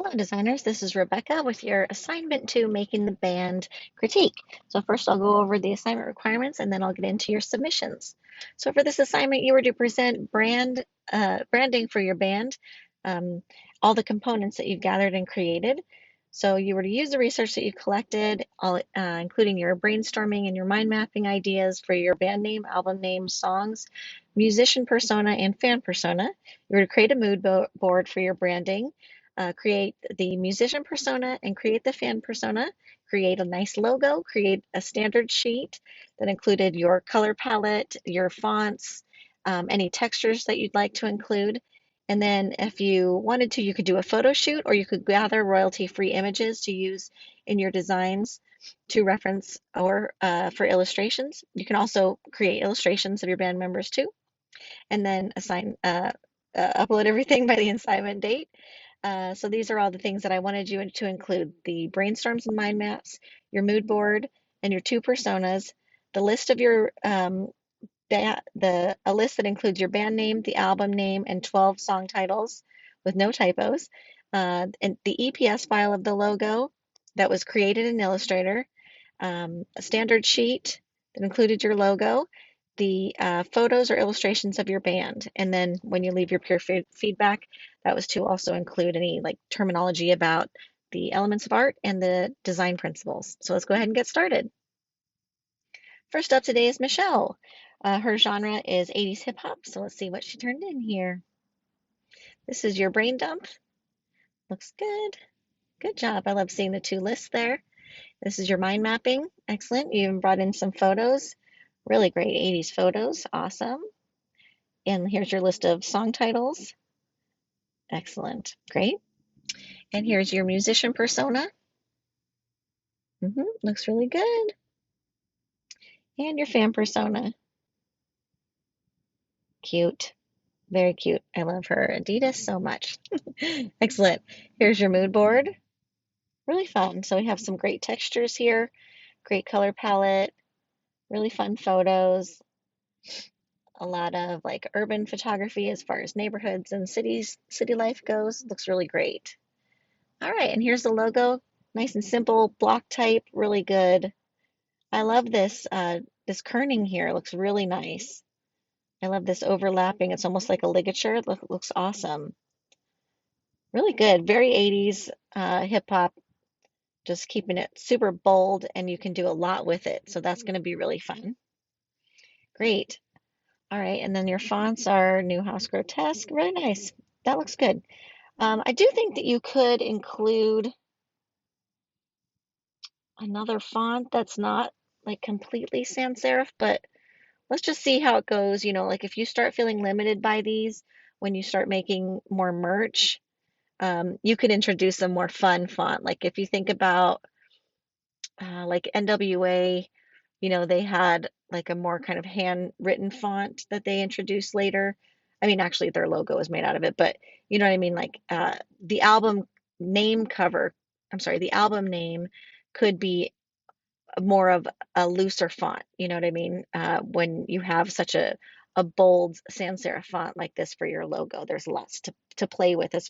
Hello, designers. This is Rebecca with your assignment 2, Making the Band Critique. So first I'll go over the assignment requirements and then I'll get into your submissions. So for this assignment, you were to present branding for your band, um, all the components that you've gathered and created. So you were to use the research that you collected, including your brainstorming and your mind mapping ideas for your band name, album name, songs, musician persona, and fan persona. You were to create a mood board for your branding, create the musician persona and create the fan persona, create a nice logo, create a standard sheet that included your color palette, your fonts, any textures that you'd like to include. And then if you wanted to, you could do a photo shoot or you could gather royalty-free images to use in your designs to reference or for illustrations. You can also create illustrations of your band members too, and then upload everything by the assignment date. So these are all the things that I wanted you to include: the brainstorms and mind maps, your mood board, and your two personas, the list of your a list that includes your band name, the album name, and 12 song titles with no typos, and the EPS file of the logo that was created in Illustrator, a standard sheet that included your logo, the photos or illustrations of your band. And then when you leave your peer feedback, that was to also include any like terminology about the elements of art and the design principles. So let's go ahead and get started. First up today is Michelle. Her genre is 80s hip hop. So let's see what she turned in here. This is your brain dump. Looks good. Good job. I love seeing the two lists there. This is your mind mapping. Excellent. You even brought in some photos. Really great 80s photos. Awesome. And here's your list of song titles. Excellent. Great. And here's your musician persona. Looks really good. And your fan persona. Cute. Very cute. I love her Adidas so much. Excellent. Here's your mood board. Really fun. So we have some great textures here, great color palette, really fun photos, a lot of like urban photography as far as neighborhoods and city life goes. Looks really great. All right, and here's the logo. Nice and simple, block type, really good. I love this kerning here. It looks really nice. I love this overlapping. It's almost like a ligature. Looks awesome. Really good. Very 80s hip hop, just keeping it super bold, and you can do a lot with it. So that's going to be really fun. Great. All right, and then your fonts are Newhouse Grotesque. Really nice. That looks good. I do think that you could include another font that's not like completely sans serif, but let's just see how it goes. Like if you start feeling limited by these when you start making more merch, you could introduce a more fun font. Like if you think about like NWA, they had like a more kind of handwritten font that they introduced later. I mean, actually, their logo is made out of it, but you know what I mean? Like the album name cover, I'm sorry, the album name could be more of a looser font. You know what I mean? When you have such a bold sans serif font like this for your logo, there's lots to play with as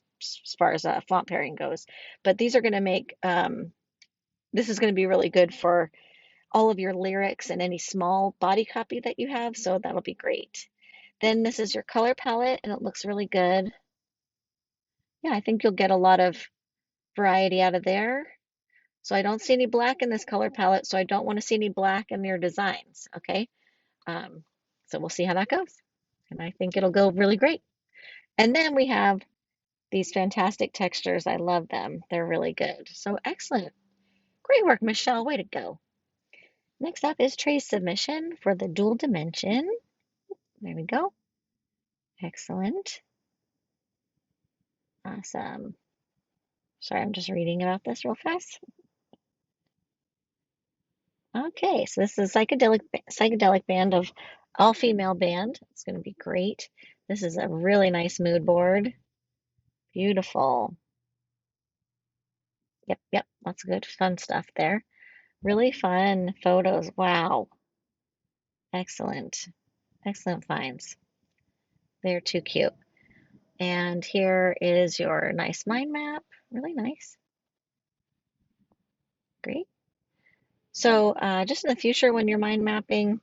far as font pairing goes. But these are going to make this is going to be really good for all of your lyrics and any small body copy that you have. So that'll be great. Then this is your color palette and it looks really good. Yeah, I think you'll get a lot of variety out of there. So I don't see any black in this color palette, so I don't want to see any black in your designs, okay? Um, so we'll see how that goes. And I think it'll go really great. And then we have these fantastic textures. I love them. They're really good. So excellent. Great work, Michelle. Way to go. Next up is Trey's submission for the dual dimension. There we go. Excellent. Awesome. Sorry, I'm just reading about this real fast. Okay, so this is a psychedelic band of all female band. It's going to be great. This is a really nice mood board. Beautiful. Yep, yep. Lots of good fun stuff there. Really fun photos. Wow. Excellent. Excellent finds. They're too cute. And here is your nice mind map. Really nice. Great. So just in the future when you're mind mapping,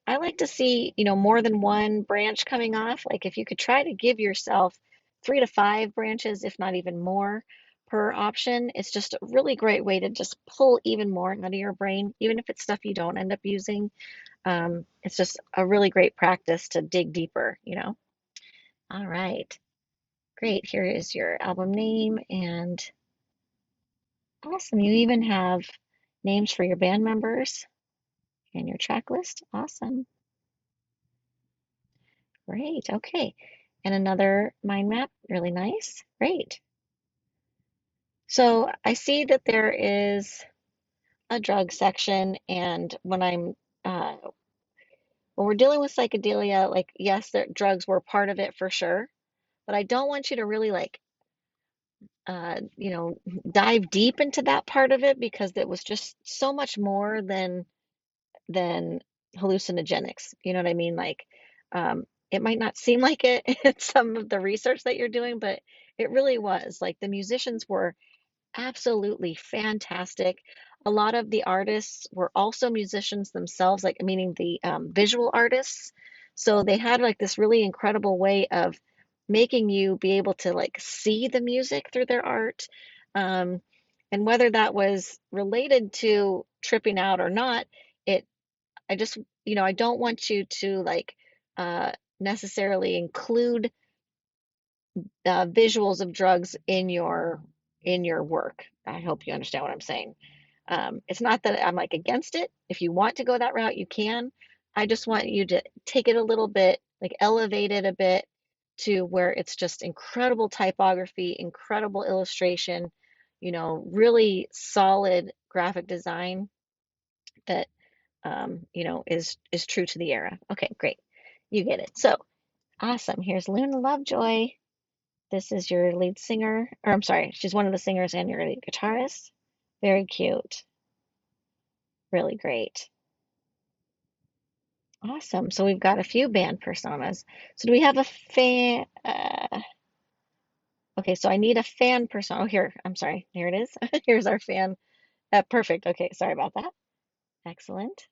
I like to see, more than one branch coming off. Like if you could try to give yourself 3 to 5 branches, if not even more, per option, it's just a really great way to just pull even more out of your brain, even if it's stuff you don't end up using. It's just a really great practice to dig deeper. All right, great. Here is your album name and awesome. You even have names for your band members and your track list. Awesome. Great. Okay. And another mind map. Really nice. Great. So I see that there is a drug section, and uh, when we're dealing with psychedelia, like yes, drugs were part of it for sure, but I don't want you to really like uh, you know, dive deep into that part of it because it was just so much more than hallucinogenics. You know what I mean? Like, it might not seem like it in some of the research that you're doing, but it really was. Like, the musicians were absolutely fantastic. A lot of the artists were also musicians themselves, like, meaning the visual artists. So they had like this really incredible way of making you be able to like see the music through their art. Um, and whether that was related to tripping out or not, it I just, I don't want you to like uh, necessarily include visuals of drugs in your work. I hope you understand what I'm saying. It's not that I'm like against it. If you want to go that route, you can. I just want you to take it a little bit, like elevate it a bit to where it's just incredible typography, incredible illustration, really solid graphic design that is true to the era. Okay, great. You get it. So awesome. Here's Luna Lovejoy. This is your lead singer, or I'm sorry, she's one of the singers and your lead guitarist. Very cute. Really great. Awesome. So we've got a few band personas. So do we have a fan? Okay, so I need a fan persona. Oh, here, I'm sorry. Here it is. Here's our fan. Perfect. Okay, sorry about that. Excellent.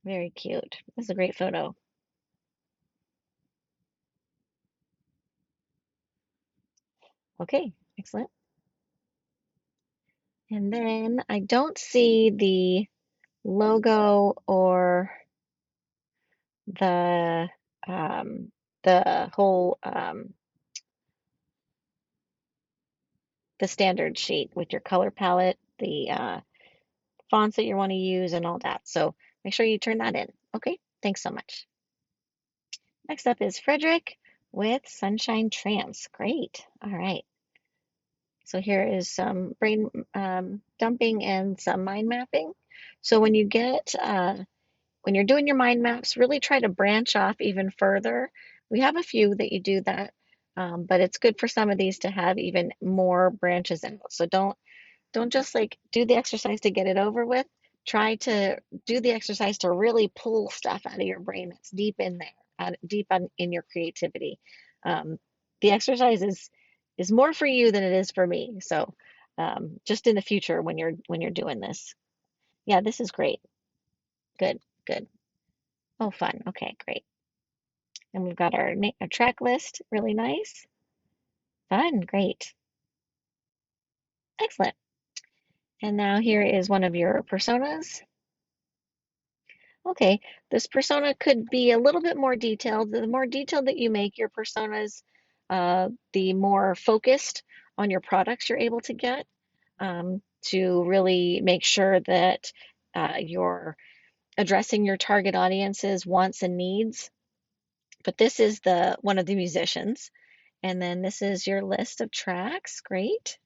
Very cute. This is a great photo. Okay, excellent. And then I don't see the logo or the um, the whole the standard sheet with your color palette, the fonts that you want to use, and all that. So make sure you turn that in. Okay, thanks so much. Next up is Frederick with Sunshine Trance. Great. All right. So here is some brain dumping and some mind mapping. So when you're doing your mind maps, really try to branch off even further. We have a few that you do that, but it's good for some of these to have even more branches out. So don't just like do the exercise to get it over with. Try to do the exercise to really pull stuff out of your brain that's deep in there, in your creativity. Um, the exercise is more for you than it is for me. So just in the future when you're doing this, yeah, this is great. Good, good. Oh, fun. Okay, great. And we've got our track list. Really nice. Fun. Great. Excellent. And now here is one of your personas. Okay, this persona could be a little bit more detailed. The more detailed that you make your personas, the more focused on your products you're able to get to really make sure that you're addressing your target audience's wants and needs. But this is the one of the musicians, and then this is your list of tracks. Great,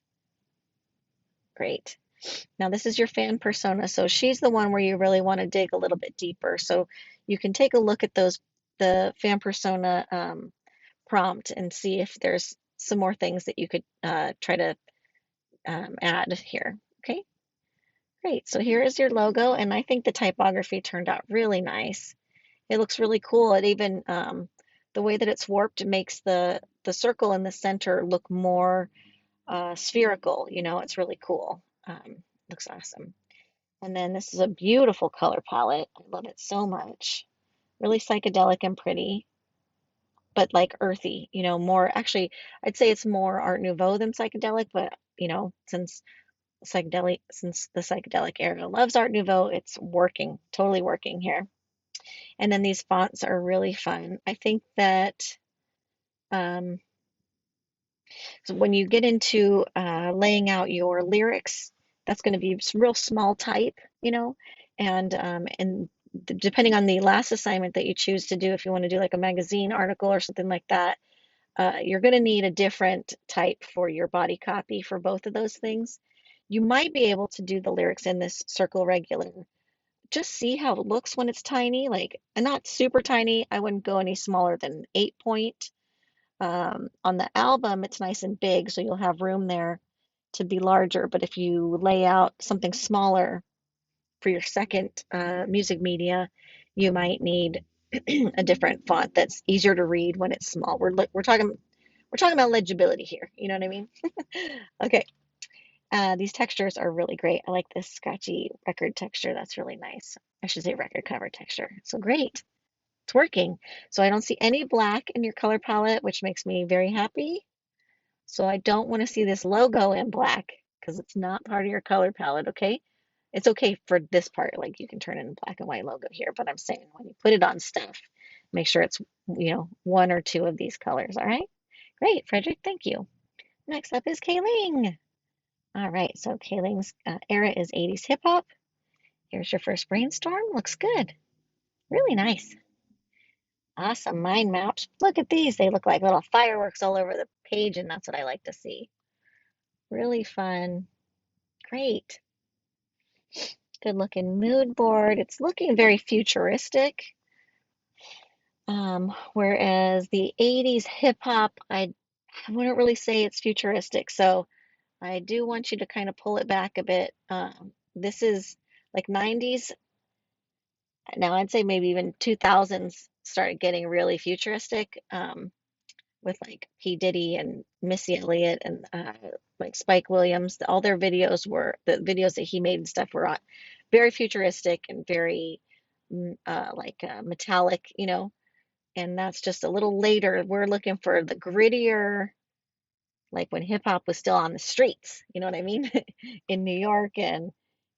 great. Now this is your fan persona. So she's the one where you really want to dig a little bit deeper. So you can take a look at the fan persona prompt and see if there's some more things that you could try to add here. Okay, great. So here is your logo, and I think the typography turned out really nice. It looks really cool. It even the way that it's warped makes the circle in the center look more spherical. It's really cool. Looks awesome. And then this is a beautiful color palette. I love it so much. Really psychedelic and pretty, but like earthy, more actually, I'd say it's more Art Nouveau than psychedelic, but since the psychedelic era loves Art Nouveau, it's working, totally working here. And then these fonts are really fun. I think that um, so when you get into laying out your lyrics, that's going to be some real small type, and depending on the last assignment that you choose to do, if you want to do like a magazine article or something like that, you're going to need a different type for your body copy for both of those things. You might be able to do the lyrics in this circle regular. Just see how it looks when it's tiny, like, and not super tiny. I wouldn't go any smaller than 8 point. On the album, it's nice and big, so you'll have room there to be larger. But if you lay out something smaller for your second music media, you might need a different font that's easier to read when it's small. We're talking about legibility here. You know what I mean? Okay. These textures are really great. I like this scratchy record texture. That's really nice. I should say record cover texture. So great. It's working. So I don't see any black in your color palette, which makes me very happy. So I don't want to see this logo in black because it's not part of your color palette, okay? It's okay for this part, like you can turn in a black and white logo here, but I'm saying when you put it on stuff, make sure it's, one or two of these colors, all right? Great, Frederick, thank you. Next up is Kayling. All right, so Kayling's era is 80s hip hop. Here's your first brainstorm. Looks good. Really nice. Awesome mind maps. Look at these. They look like little fireworks all over the page, and that's what I like to see. Really fun. Great. Good looking mood board. It's looking very futuristic. Whereas the 80s hip hop, I wouldn't really say it's futuristic. So I do want you to kind of pull it back a bit. This is like 90s. Now I'd say maybe even 2000s started getting really futuristic. With like P. Diddy and Missy Elliott and like Spike Williams. All their videos were the videos that he made and stuff were very futuristic and very like metallic, and that's just a little later. We're looking for the grittier, like when hip hop was still on the streets, you know what I mean, in New York and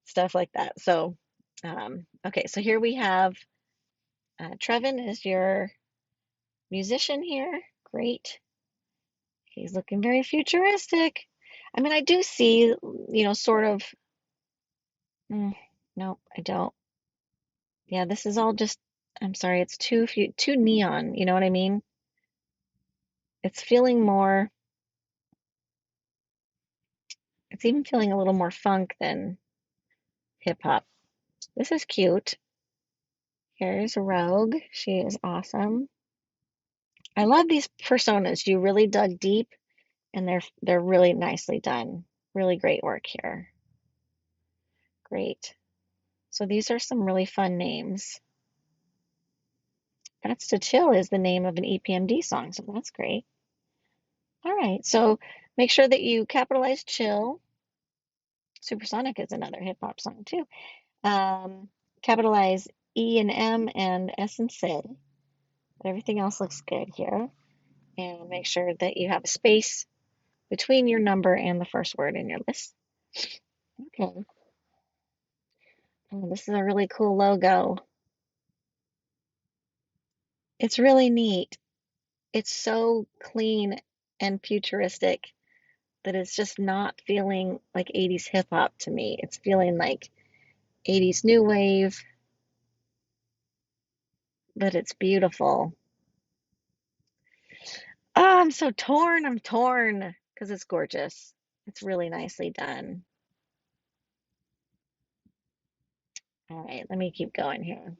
stuff like that. So, okay, so here we have Trevin is your musician here. Great. He's looking very futuristic. I mean, I do see, sort of. No, I don't. Yeah, this is all just. I'm sorry, it's too neon. You know what I mean? It's feeling more. It's even feeling a little more funk than hip hop. This is cute. Here's Rogue. She is awesome. I love these personas. You really dug deep, and they're really nicely done. Really great work here. Great. So these are some really fun names. That's to Chill is the name of an EPMD song, so that's great. All right, so make sure that you capitalize Chill. Supersonic is another hip hop song too. Um, Capitalize E and M and S and Sid. But everything else looks good here. And make sure that you have a space between your number and the first word in your list. Okay. Oh, this is a really cool logo. It's really neat. It's so clean and futuristic that it's just not feeling like 80s hip hop to me. It's feeling like 80s new wave, but it's beautiful. Oh, I'm so torn. I'm torn because it's gorgeous. It's really nicely done. All right, let me keep going here.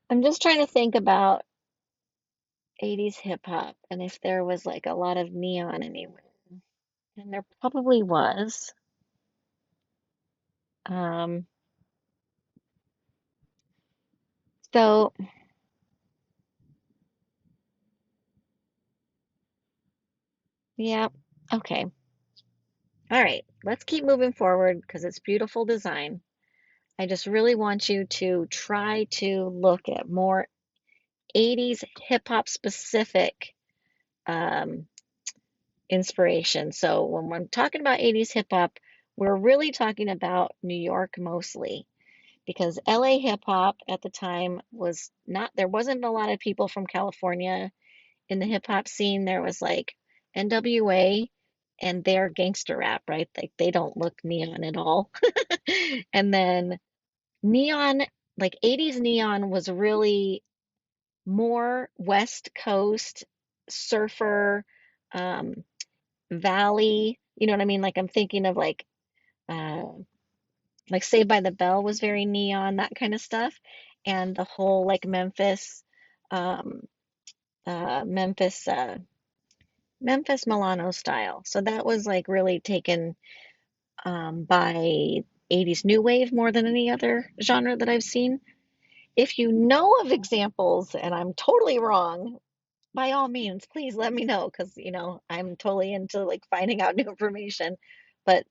I'm just trying to think about 80s hip hop and if there was like a lot of neon anywhere. And there probably was. Um, So, yeah, okay. All right, let's keep moving forward because it's beautiful design. I just really want you to try to look at more 80s hip hop specific um, inspiration. So when we're talking about 80s hip hop, we're really talking about New York mostly because LA hip hop at the time was not, there wasn't a lot of people from California in the hip hop scene. There was like NWA and their gangster rap, right? Like they don't look neon at all. And then neon, like 80s neon was really more West Coast surfer, um, valley. You know what I mean? Like I'm thinking of uh, like Saved by the Bell was very neon, that kind of stuff, and the whole like um, Memphis, Memphis Milano style. So that was like really taken by 80s new wave more than any other genre that I've seen. If you know of examples and I'm totally wrong, by all means, please let me know because, I'm totally into like finding out new information. But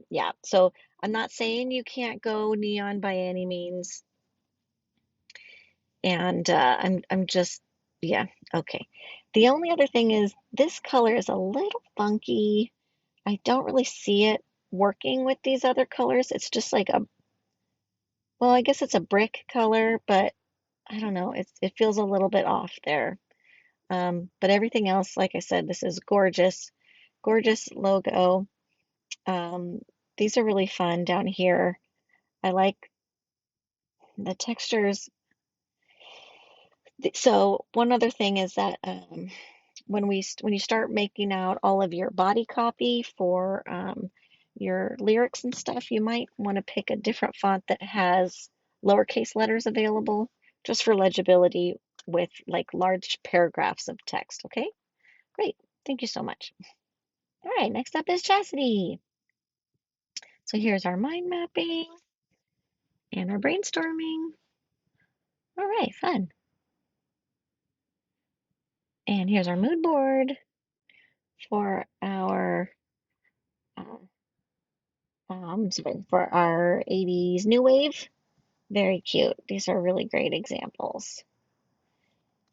yeah, so I'm not saying you can't go neon by any means. And I'm just, yeah, okay. The only other thing is this color is a little funky. I don't really see it working with these other colors. It's just like well, I guess it's a brick color, but I don't know. It feels a little bit off there. But everything else, like I said, this is gorgeous, gorgeous logo. Um, these are really fun down here. I like the textures. So one other thing is that when you start making out all of your body copy for your lyrics and stuff, you might want to pick a different font that has lowercase letters available just for legibility with like large paragraphs of text. Okay, great. Thank you so much. All right, next up is Chastity. So here's our mind mapping and our brainstorming. All right, fun. And here's our mood board for our uh, sorry, for our 80s new wave. Very cute. These are really great examples.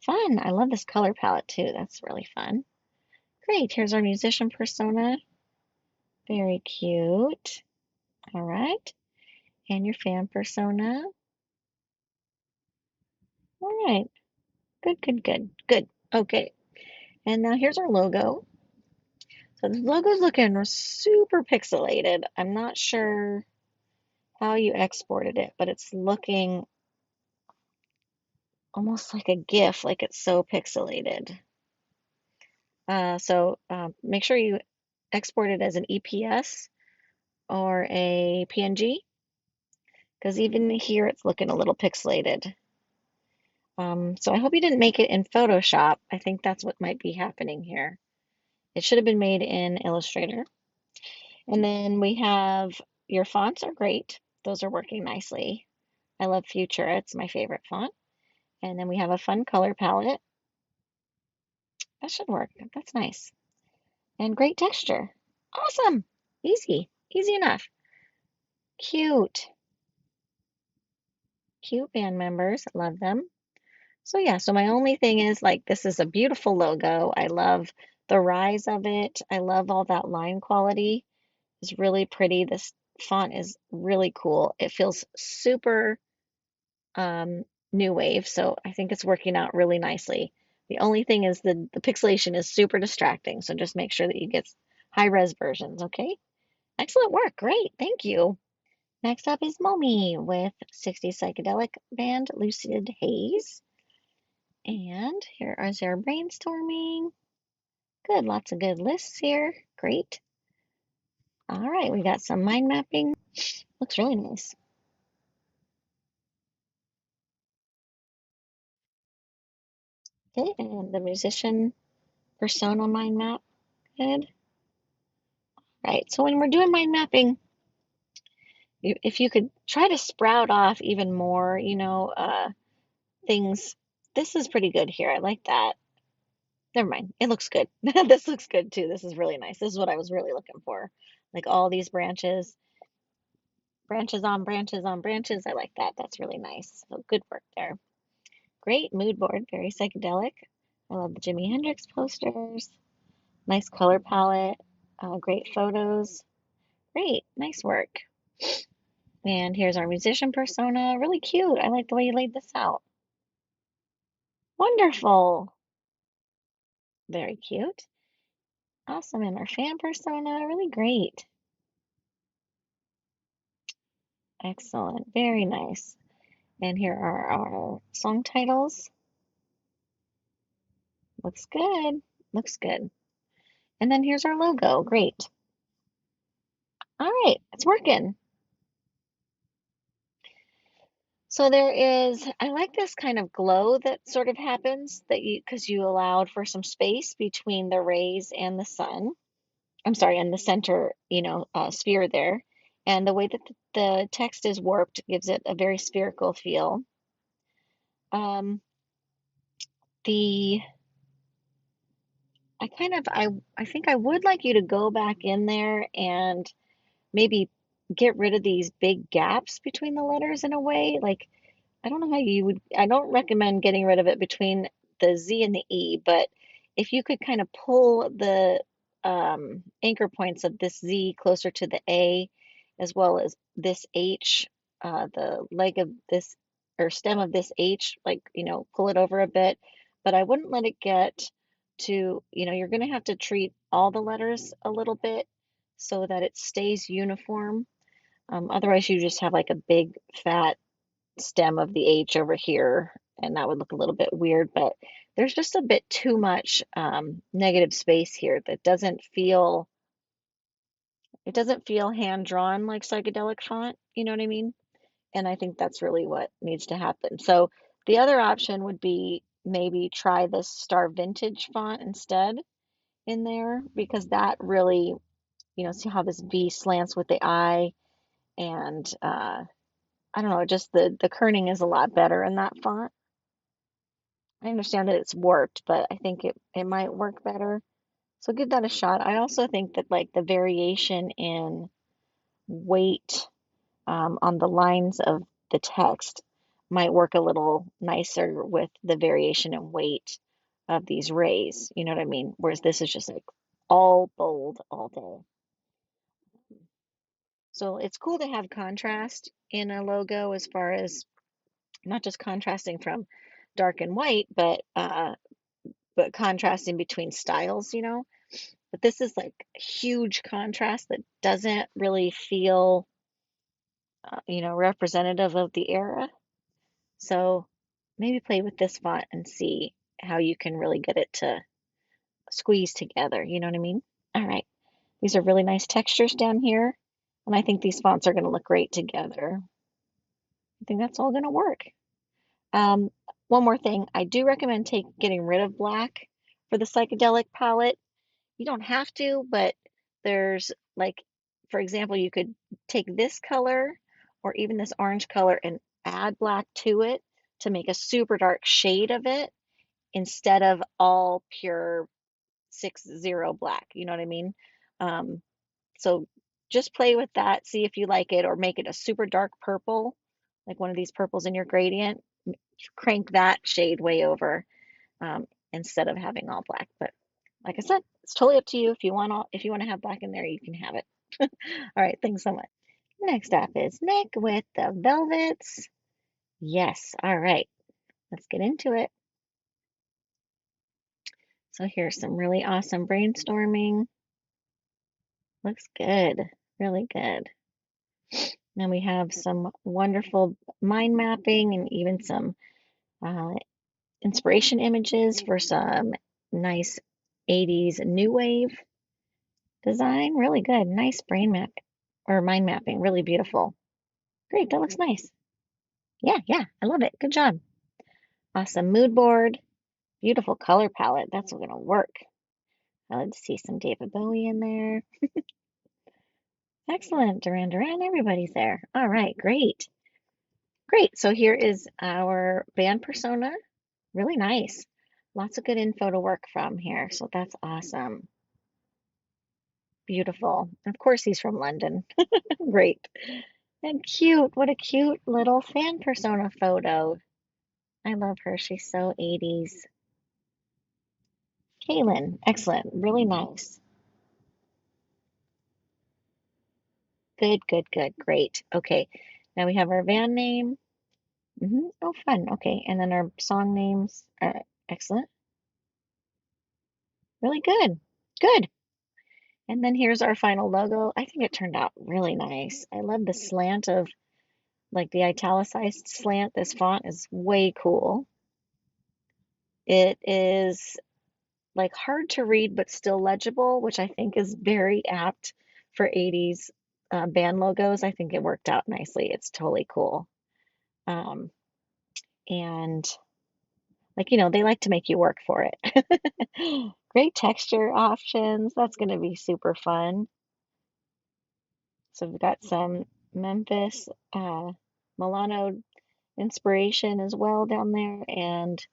Fun. I love this color palette too. That's really fun. Great. Here's our musician persona. Very cute. All right. And your fan persona. All right. Good, good, good, good. Okay. And now here's our logo. So the logo's looking super pixelated. I'm not sure how you exported it, but it's looking almost like a GIF, like it's so pixelated. So make sure you export it as an EPS or a PNG, because even here it's looking a little pixelated. So I hope you didn't make it in Photoshop. I think that's what might be happening here. It should have been made in Illustrator. And then we have your fonts are great. Those are working nicely. I love Futura. It's my favorite font. And then we have a fun color palette. That should work. That's nice. And great texture. Awesome. Easy. Easy enough. Cute. Cute band members. Love them. So yeah, so my only thing is like this is a beautiful logo. I love the rise of it. I love all that line quality. It's really pretty. This font is really cool. It feels super um, new wave, so I think it's working out really nicely. The only thing is the pixelation is super distracting, so just make sure that you get high res versions, okay? Excellent work. Great. Thank you. Next up is Momi with 60 Psychedelic Band Lucid Haze. And here is our brainstorming. Good, lots of good lists here. Great. All right, we got some mind mapping. Looks really nice. Okay, and the musician persona mind map. Good. Right, so when we're doing mind mapping, if you could try to sprout off even more, things. This is pretty good here. I like that. Never mind. It looks good. This looks good too. This is really nice. This is what I was really looking for. Like all these branches, branches on branches on branches. I like that. That's really nice. So good work there. Great mood board. Very psychedelic. I love the Jimi Hendrix posters. Nice color palette. Great photos. Great. Nice work. And here's our musician persona. Really cute. I like the way you laid this out. Wonderful. Very cute. Awesome. And our fan persona. Really great. Excellent. Very nice. And here are our song titles. Looks good. Looks good. And then here's our logo. Great. All right. It's working. So there is, I like this kind of glow that sort of happens that because you allowed for some space between the rays and the sun. I'm sorry, and the center, sphere there. And the way that the text is warped gives it a very spherical feel. Um, the I think I would like you to go back in there and maybe get rid of these big gaps between the letters in a way. Like, I don't know how you would, I don't recommend getting rid of it between the Z and the E, but if you could kind of pull the anchor points of this Z closer to the A, as well as this H, the leg of this or stem of this H, like, pull it over a bit, but I wouldn't let it get to, you're going to have to treat all the letters a little bit so that it stays uniform. Otherwise, you just have like a big fat stem of the H over here, and that would look a little bit weird, but there's just a bit too much negative space here that it doesn't feel hand drawn like psychedelic font, you know what I mean? And I think that's really what needs to happen. So the other option would be maybe try this Star Vintage font instead in there, because that really, see how this V slants with the I, and I don't know, just the kerning is a lot better in that font. I understand that it's warped, but I think it might work better. So give that a shot. I also think that like the variation in weight on the lines of the text might work a little nicer with the variation in weight of these rays. You know what I mean? Whereas this is just like all bold all day. So it's cool to have contrast in a logo as far as not just contrasting from dark and white, but contrasting between styles, But this is like huge contrast that doesn't really feel, representative of the era. So maybe play with this font and see how you can really get it to squeeze together. You know what I mean? All right. These are really nice textures down here. And I think these fonts are going to look great together. I think that's all going to work. Um, one more thing. I do recommend getting rid of black for the psychedelic palette. You don't have to, but there's like, for example, you could take this color or even this orange color and add black to it to make a super dark shade of it instead of all pure 6-0 black. You know what I mean? Um, so just play with that, see if you like it, or make it a super dark purple, like one of these purples in your gradient. Crank that shade way over instead of having all black. But like I said, it's totally up to you. If you want to have black in there, you can have it. All right, thanks so much. Next up is Nick with the velvets. Yes, all right, let's get into it. So here's some really awesome brainstorming. Looks good, really good. Then we have some wonderful mind mapping and even some uh, inspiration images for some nice 80s new wave design. Really good. Nice brain map or mind mapping. Really beautiful. Great. That looks nice. Yeah, yeah. I love it. Good job. Awesome mood board. Beautiful color palette. That's going to work. Let's see some David Bowie in there. Excellent. Duran Duran. Everybody's there. All right. Great. Great. So here is our band persona. Really nice. Lots of good info to work from here. So that's awesome. Beautiful. Of course, he's from London. Great. And cute. What a cute little fan persona photo. I love her. She's so 80s. Kaylin. Excellent. Really nice. Good, good, good. Great. Okay. Now we have our van name. Oh, fun. Okay. And then our song names. Excellent. Really good. Good. And then here's our final logo. I think it turned out really nice. I love the slant of like the italicized slant. This font is way cool. It is like hard to read but still legible, which I think is very apt for 80s band logos. I think it worked out nicely. It's totally cool. Um, and like, they like to make you work for it. Great texture options. That's going to be super fun. So we've got some Memphis Milano inspiration as well down there. And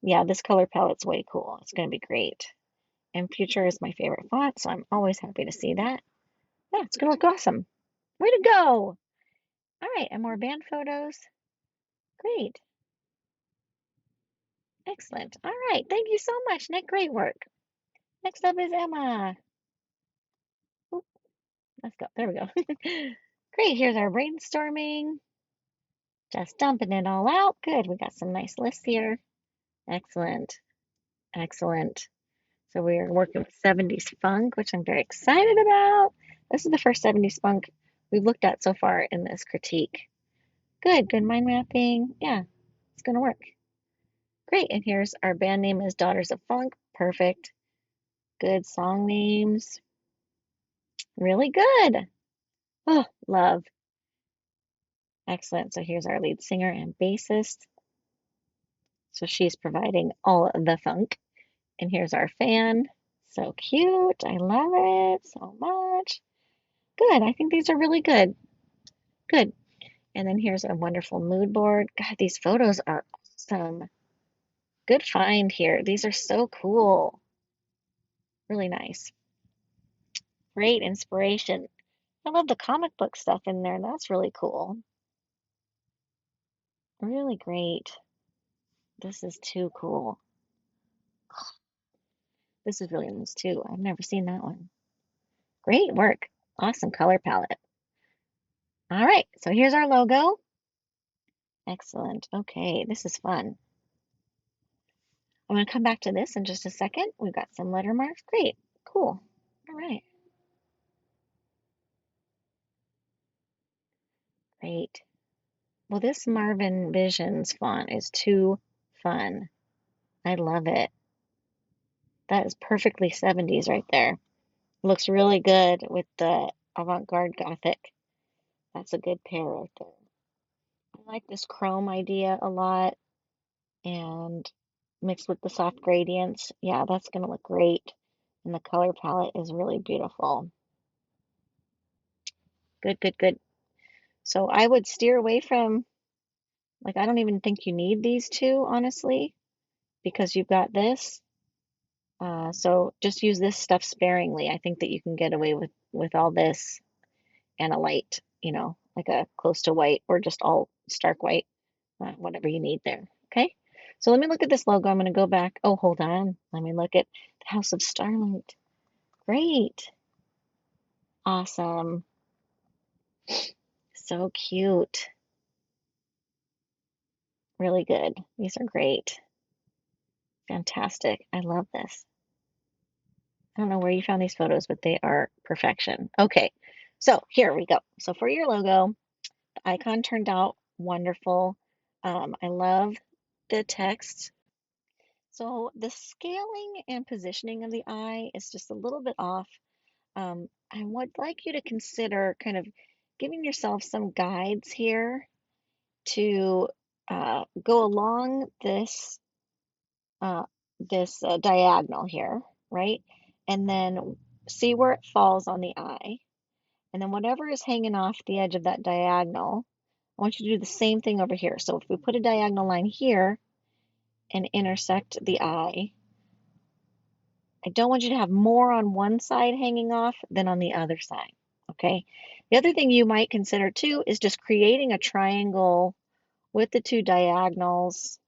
yeah, this color palette's way cool. It's going to be great. And Future is my favorite font, so I'm always happy to see that. Yeah, it's going to look awesome. Way to go! All right, and more band photos. Great. Excellent. All right, thank you so much, Nick. Great work. Next up is Emma. Oop, let's go. There we go. Great, here's our brainstorming. Just dumping it all out. Good, we got some nice lists here. Excellent. Excellent. So we are working with 70s funk, which I'm very excited about. This is the first 70s funk we've looked at so far in this critique. Good, good mind mapping. Yeah, it's gonna work. Great, and here's our band name is Daughters of Funk. Perfect. Good song names. Really good. Oh, love. Excellent. So here's our lead singer and bassist. So she's providing all of the funk. And here's our fan. So cute. I love it so much. Good. I think these are really good. Good. And then here's a wonderful mood board. God, these photos are awesome. Good find here. These are so cool. Really nice. Great inspiration. I love the comic book stuff in there. That's really cool. Really great. This is too cool. This is really nice too. I've never seen that one. Great work. Awesome color palette. All right, so here's our logo. Excellent. Okay, this is fun. I'm going to come back to this in just a second. We've got some letter marks. Great. Cool. All right. Great. Well, this Marvin Visions font is too fun. I love it. That is perfectly 70s right there. Looks really good with the avant-garde Gothic. That's a good pair right there. I like this chrome idea a lot and mixed with the soft gradients. Yeah, that's going to look great. And the color palette is really beautiful. Good, good, good. So I would steer away from, like, I don't even think you need these two, honestly, because you've got this. So just use this stuff sparingly. I think that you can get away with all this and a light, like a close to white or just all stark white, whatever you need there. Okay. So let me look at this logo. I'm going to go back. Oh, hold on. Let me look at the House of Starlight. Great. Awesome. So cute. Really good. These are great. Fantastic. I love this. I don't know where you found these photos, but they are perfection. Okay, so here we go. So for your logo, the icon turned out wonderful. I love the text. So the scaling and positioning of the eye is just a little bit off. I would like you to consider kind of giving yourself some guides here to go along uh, this diagonal here, right? And then see where it falls on the eye. And then whatever is hanging off the edge of that diagonal, I want you to do the same thing over here. So if we put a diagonal line here and intersect the eye, I don't want you to have more on one side hanging off than on the other side, okay? The other thing you might consider too is just creating a triangle with the two diagonals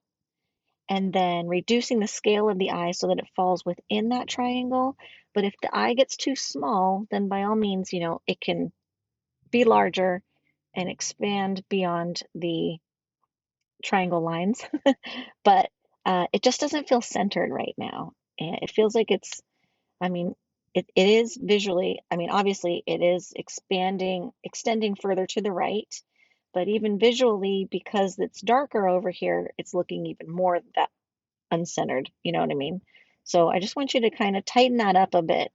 and then reducing the scale of the eye so that it falls within that triangle. But if the eye gets too small, then by all means, it can be larger and expand beyond the triangle lines. But it just doesn't feel centered right now. And it feels like I mean, it is visually, I mean, obviously it is extending further to the right, but even visually, because it's darker over here, it's looking even more that uncentered, you know what I mean? So I just want you to kind of tighten that up a bit.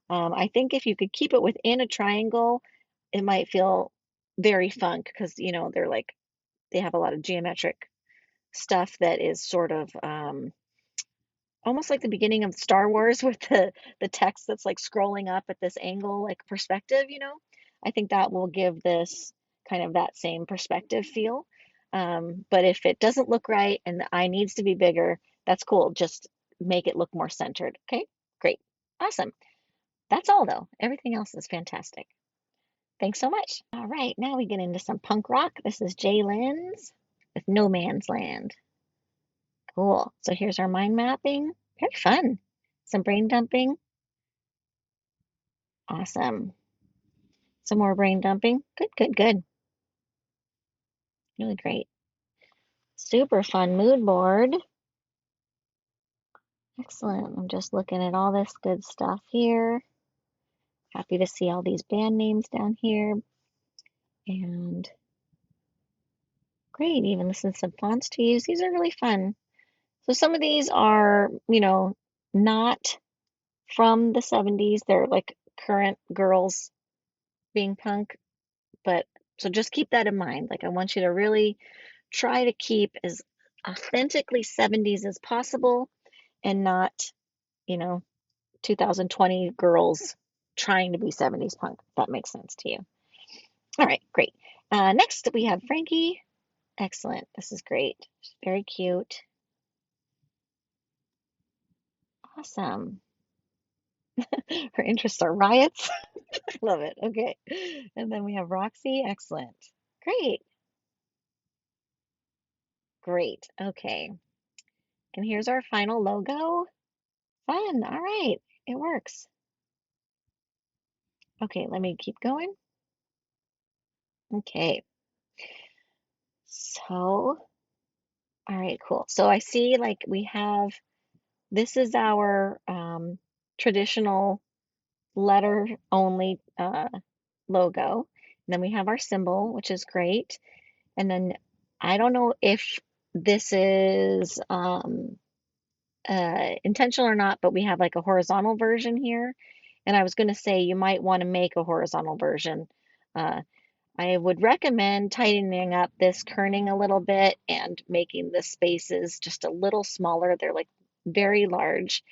I think if you could keep it within a triangle, it might feel very fun because, they have a lot of geometric stuff that is sort of almost like the beginning of Star Wars with the text that's like scrolling up at this angle, like perspective. I think that will give this kind of that same perspective feel. But if it doesn't look right and the eye needs to be bigger, that's cool. Just make it look more centered. Okay, great. Awesome. That's all though. Everything else is fantastic. Thanks so much. All right, now we get into some punk rock. This is Jay Lynn's with No Man's Land. Cool. So here's our mind mapping. Very fun. Some brain dumping. Awesome. Some more brain dumping. Good, good, good. Really great. Super fun mood board. Excellent. I'm just looking at all this good stuff here. Happy to see all these band names down here. And great. Even listen to some fonts to use. These are really fun. So some of these are, not from the 70s. They're like current girls being punk. But so just keep that in mind. Like I want you to really try to keep as authentically 70s as possible and not, you know, 2020 girls trying to be 70s punk, if that makes sense to you. All right, great. Next we have Frankie. Excellent. This is great. She's very cute. Awesome. Her interests are riots. Love it. Okay. And then we have Roxy. Excellent. Great. Great. Okay. And here's our final logo. Fun. All right. It works. Okay, let me keep going. Okay. So, all right, cool. So I see like we have this is our traditional letter only logo. And then we have our symbol, which is great. And then I don't know if this is intentional or not, but we have like a horizontal version here. And I was going to say you might want to make a horizontal version. Uh, I would recommend tightening up this kerning a little bit and making the spaces just a little smaller. They're like very large.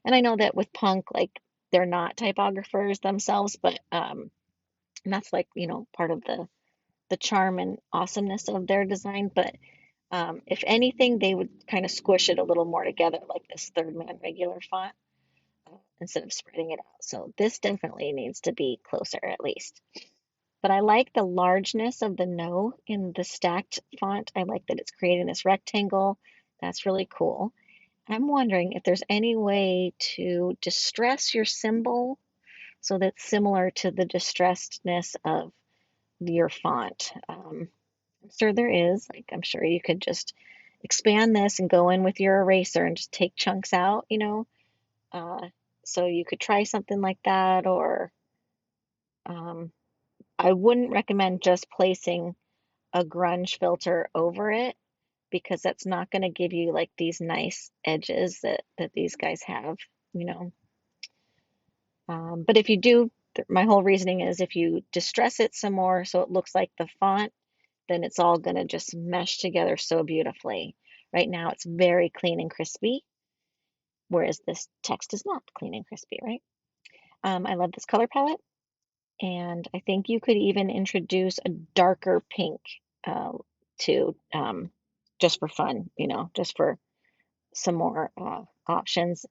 And I know that with punk, like they're not typographers themselves, but and that's like, part of the charm and awesomeness of their design. But if anything, they would kind of squish it a little more together, like this third man regular font, instead of spreading it out. So this definitely needs to be closer at least. But I like the largeness of the no in the stacked font. I like that it's creating this rectangle. That's really cool. I'm wondering if there's any way to distress your symbol so that's similar to the distressedness of your font. I'm sure there is. Like, I'm sure you could just expand this and go in with your eraser and just take chunks out. Uh, so you could try something like that, or um, I wouldn't recommend just placing a grunge filter over it because that's not going to give you like these nice edges that these guys have, you know. But if you do, my whole reasoning is if you distress it some more so it looks like the font, then it's all going to just mesh together so beautifully. Right now it's very clean and crispy, whereas this text is not clean and crispy, right? I love this color palette, and I think you could even introduce a darker pink uh, to just for fun, just for some more options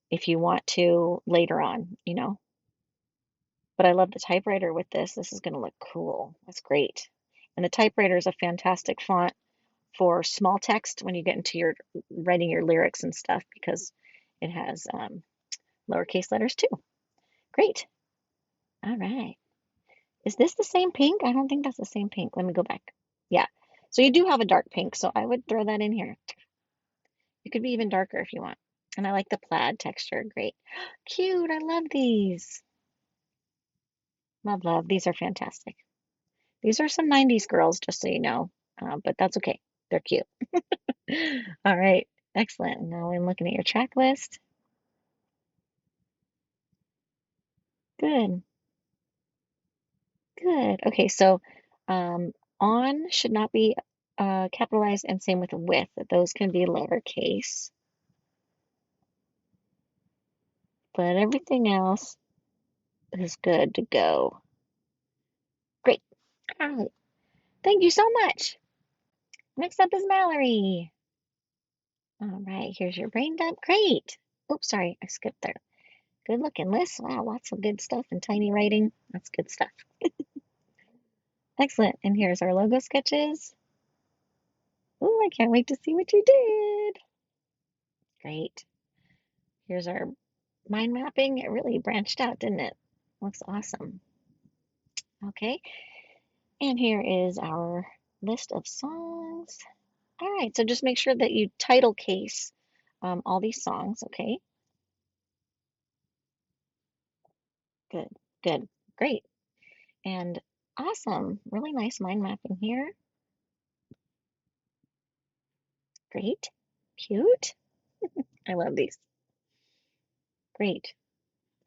if you want to later on. But I love the typewriter with this. This is going to look cool. That's great. And the typewriter is a fantastic font for small text when you get into your writing your lyrics and stuff because it has lowercase letters too. Great. All right. Is this the same pink? I don't think that's the same pink. Let me go back. Yeah. So you do have a dark pink, so I would throw that in here. It could be even darker if you want. And I like the plaid texture. Great. Cute. I love these. Love, love. These are fantastic. These are some 90s girls, just so you know, but that's okay. They're cute. All right. Excellent. Now I'm looking at your checklist. Good. Good. Okay, so on should not be capitalized, and same with with. Those can be lowercase, but everything else is good to go. Great. All right. Thank you so much. Next up is Mallory. All right, here's your brain dump. Great. Oops, sorry, I skipped there. Good looking list. Wow, lots of good stuff and tiny writing. That's good stuff. Excellent. And here's our logo sketches. Oh, I can't wait to see what you did. Great. Here's our mind mapping. It really branched out, didn't it? Looks awesome. Okay. And here is our list of songs. All right. So just make sure that you title case all these songs. Okay. Good. Good. Great. And awesome. Really nice mind mapping here. Great. Cute. I love these. Great.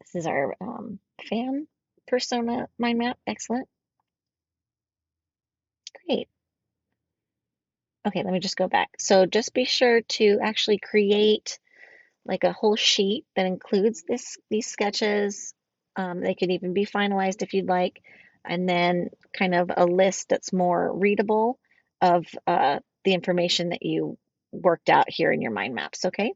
This is our fan persona mind map. Excellent. Great. Okay, let me just go back. So just be sure to actually create like a whole sheet that includes these sketches. They could even be finalized if you'd like, and then kind of a list that's more readable of the information that you worked out here in your mind maps, okay?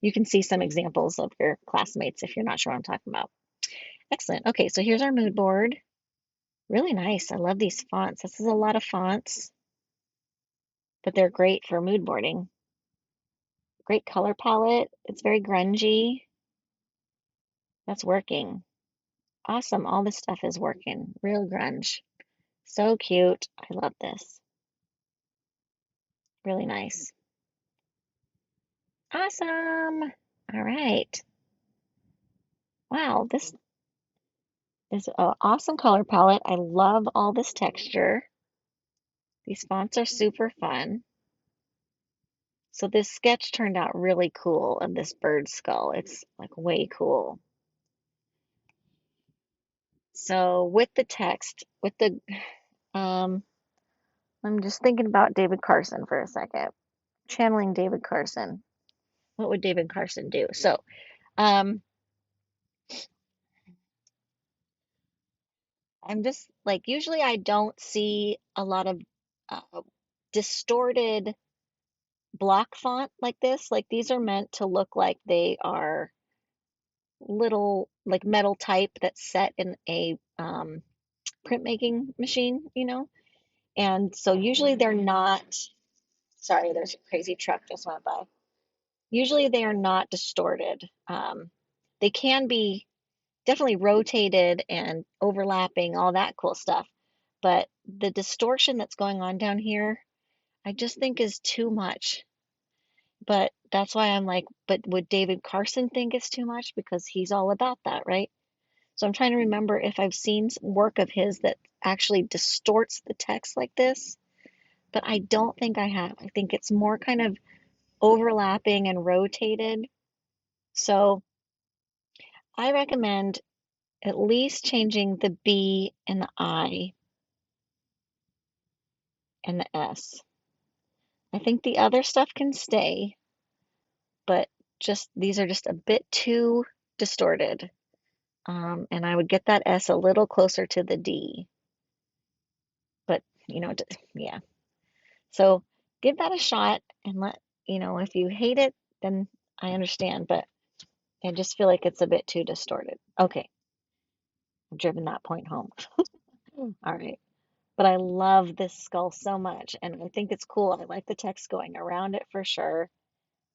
You can see some examples of your classmates if you're not sure what I'm talking about. Excellent. Okay, so here's our mood board. Really nice. I love these fonts. This is a lot of fonts, but they're great for mood boarding. Great color palette. It's very grungy. That's working. Awesome. All this stuff is working. Real grunge. So cute. I love this. Really nice. Awesome. All right. Wow, this is an awesome color palette. I love all this texture. These fonts are super fun. So this sketch turned out really cool of this bird skull. It's like way cool. So with the text, um, I'm just thinking about David Carson for a second. Channeling David Carson. What would David Carson do? So, um, I'm just like, usually I don't see a lot of uh, distorted block font like this. Like these are meant to look like they are little like metal type that's set in a printmaking machine. And so usually they're not, sorry, there's a crazy truck just went by. Usually they are not distorted. They can be definitely rotated and overlapping, all that cool stuff. But the distortion that's going on down here, I just think is too much. But that's why I'm like, but would David Carson think it's too much? Because he's all about that, right? So I'm trying to remember if I've seen work of his that actually distorts the text like this, but I don't think I have. I think it's more kind of overlapping and rotated. So I recommend at least changing the B and the I and the S. I think the other stuff can stay, but just these are just a bit too distorted. And I would get that S a little closer to the D. But yeah. So give that a shot and if you hate it, then I understand, but I just feel like it's a bit too distorted. Okay, I've driven that point home. All right. But I love this skull so much, and I think it's cool. I like the text going around it for sure.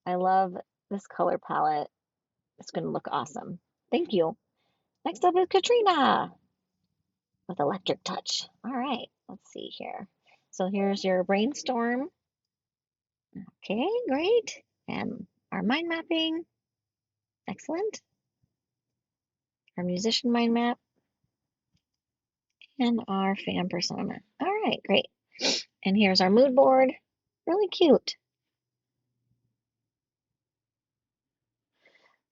I love this color palette. It's going to look awesome. Thank you. Next up is Katrina with Electric Touch. All right, let's see here. So here's your brainstorm. Okay, great. And our mind mapping. Excellent. Our musician mind map and our fan persona. All right, great. And here's our mood board. Really cute.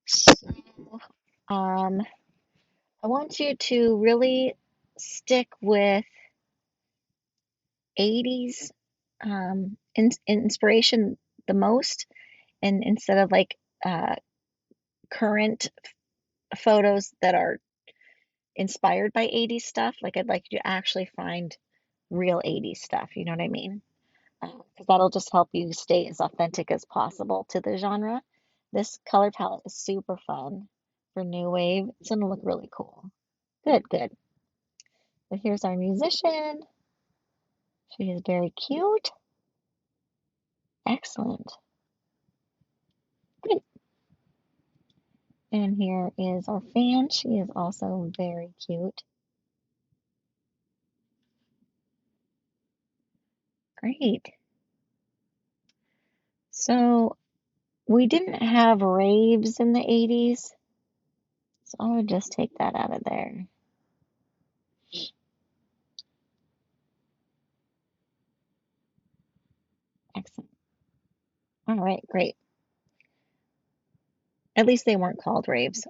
So, um, I want you to really stick with 80s inspiration the most, and instead of like uh, current photos that are inspired by 80s stuff, like I'd like you to actually find real 80s stuff, you know what I mean? Because that'll just help you stay as authentic as possible to the genre. This color palette is super fun for new wave. It's gonna look really cool. Good, good. But here's our musician. She is very cute. Excellent. Great. And here is our fan. She is also very cute. Great. So we didn't have raves in the 80s, so I would just take that out of there. Excellent. All right, great. At least they weren't called raves.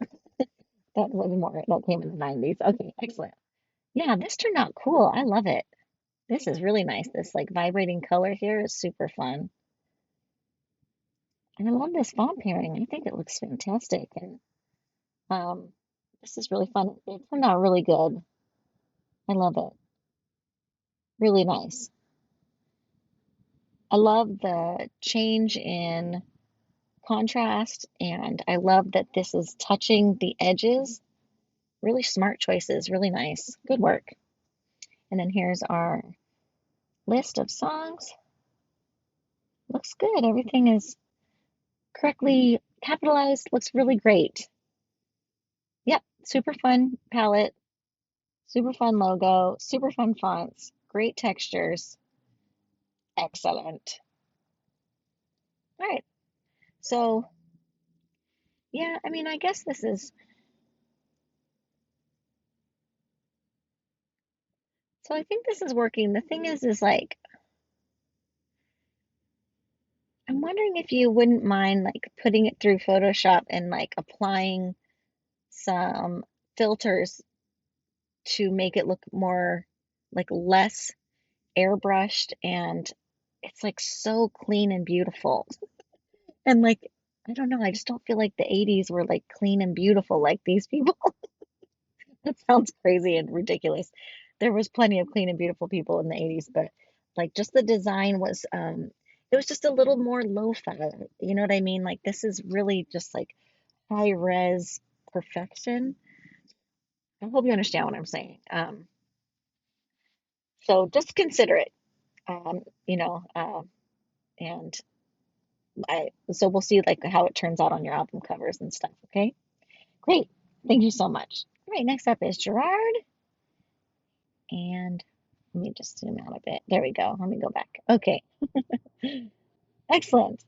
That was more, that came in the 90s. Okay, excellent. Yeah, this turned out cool. I love it. This is really nice. This like vibrating color here is super fun. And I love this font pairing. I think it looks fantastic. And um, this is really fun. It turned out really good. I love it. Really nice. I love the change in contrast, and I love that this is touching the edges. Really smart choices, really nice. Good work. And then here's our list of songs. Looks good. Everything is correctly capitalized. Looks really great. Yep, super fun palette, super fun logo, super fun fonts, great textures. Excellent. All right. So, yeah, I mean, I guess this is, so I think this is working. The thing is like, I'm wondering if you wouldn't mind like putting it through Photoshop and like applying some filters to make it look more like less airbrushed, and it's like so clean and beautiful. And like, I don't know, I just don't feel like the 80s were like clean and beautiful like these people. That sounds crazy and ridiculous. There was plenty of clean and beautiful people in the 80s, but like just the design was it was just a little more lo-fi. You know what I mean? Like this is really just like high res perfection. I hope you understand what I'm saying. So just consider it. Um, you know, and so we'll see like how it turns out on your album covers and stuff, okay? Great. Thank you so much. All right, next up is Gerard. And let me just zoom out a bit. There we go. Let me go back. Okay, excellent.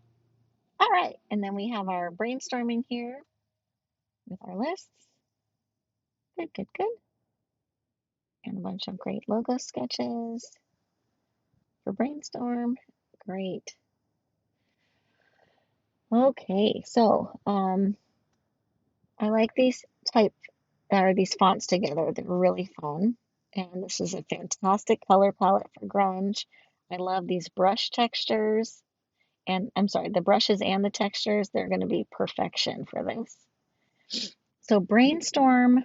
All right, and then we have our brainstorming here with our lists. Good, good, good. And a bunch of great logo sketches for brainstorm. Great. Okay, so I like these type or these fonts together. They're really fun. And this is a fantastic color palette for grunge. I love these brush textures. And I'm sorry, the brushes and the textures, they're going to be perfection for this. So brainstorm.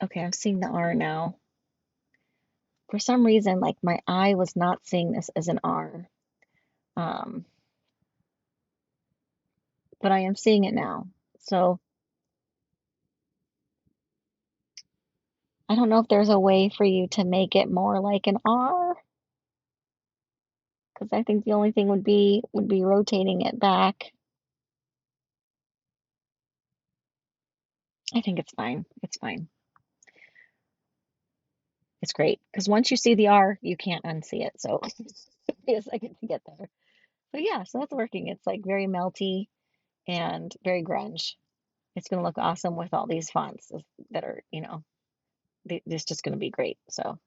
Okay, I'm seeing the R now. For some reason, like my eye was not seeing this as an R. Um, but I am seeing it now. So I don't know if there's a way for you to make it more like an R, because I think the only thing would be rotating it back. I think it's fine. It's fine. It's great because once you see the R, you can't unsee it. So it'll be a second to get there. But yeah, so that's working. It's like very melty and very grunge. It's going to look awesome with all these fonts that are, it's just going to be great. So,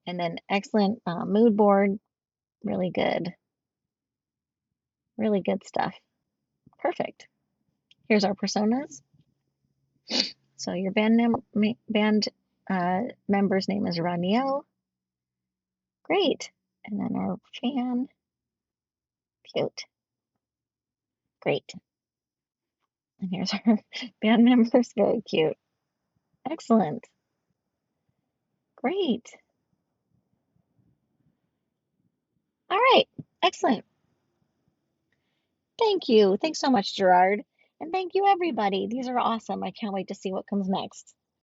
and then excellent mood board, really good stuff. Perfect. Here's our personas. So your band member's name is Raniel. Great. And then our fan, cute. Great. And here's our band members, very cute. Excellent. Great. All right. Excellent. Thank you. Thanks so much, Gerard. And thank you, everybody. These are awesome. I can't wait to see what comes next.